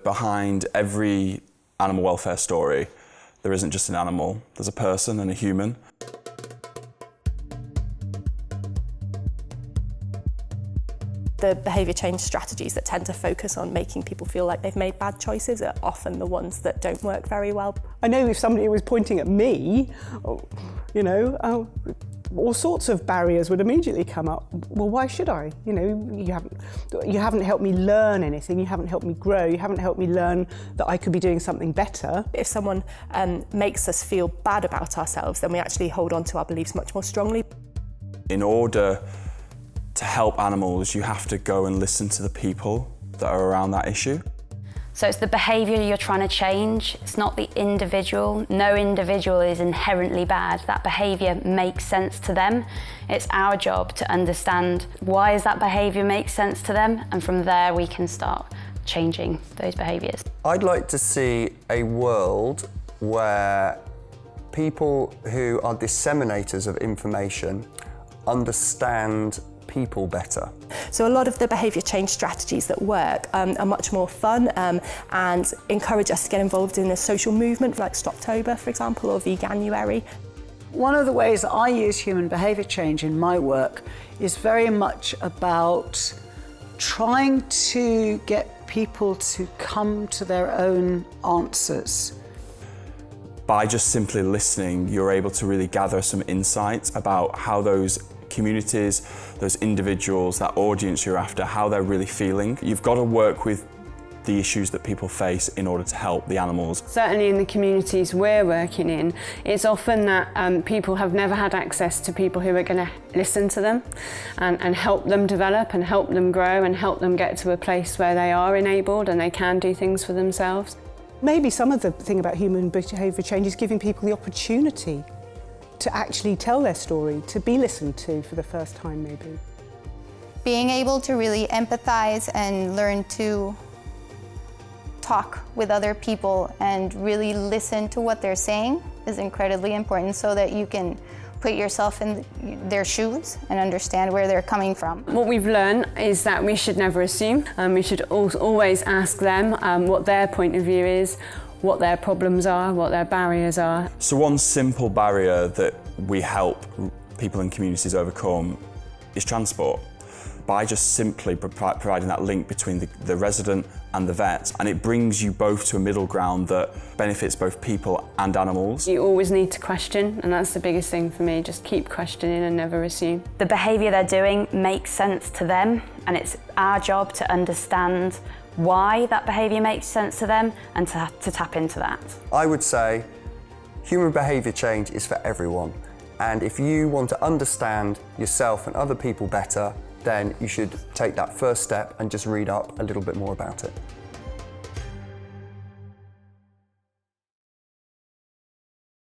behind every animal welfare story, there isn't just an animal, there's a person and a human. The behaviour change strategies that tend to focus on making people feel like they've made bad choices are often the ones that don't work very well. I know if somebody was pointing at me, you know, all sorts of barriers would immediately come up. Well, why should I? You know, you haven't helped me learn anything, you haven't helped me grow, you haven't helped me learn that I could be doing something better. If someone makes us feel bad about ourselves, then we actually hold on to our beliefs much more strongly. In order to help animals, you have to go and listen to the people that are around that issue. So it's the behaviour you're trying to change, it's not the individual. No individual is inherently bad. That behaviour makes sense to them. It's our job to understand why does that behaviour make sense to them, and from there we can start changing those behaviours. I'd like to see a world where people who are disseminators of information understand people better. So a lot of the behaviour change strategies that work are much more fun and encourage us to get involved in a social movement like Stoptober, for example, or Veganuary. One of the ways that I use human behaviour change in my work is very much about trying to get people to come to their own answers. By just simply listening, you're able to really gather some insights about how those communities, those individuals, that audience you're after, how they're really feeling. You've got to work with the issues that people face in order to help the animals. Certainly in the communities we're working in, it's often that people have never had access to people who are going to listen to them and help them develop and help them grow and help them get to a place where they are enabled and they can do things for themselves. Maybe some of the thing about human behaviour change is giving people the opportunity to actually tell their story, to be listened to for the first time maybe. Being able to really empathize and learn to talk with other people and really listen to what they're saying is incredibly important so that you can put yourself in their shoes and understand where they're coming from. What we've learned is that we should never assume. We should always ask them what their point of view is, what their problems are, what their barriers are. So one simple barrier that we help people in communities overcome is transport. By just simply providing that link between the resident and the vet, and it brings you both to a middle ground that benefits both people and animals. You always need to question, and that's the biggest thing for me, just keep questioning and never assume. The behaviour they're doing makes sense to them, and it's our job to understand why that behaviour makes sense to them and to tap into that. I would say human behaviour change is for everyone, and if you want to understand yourself and other people better, then you should take that first step and just read up a little bit more about it.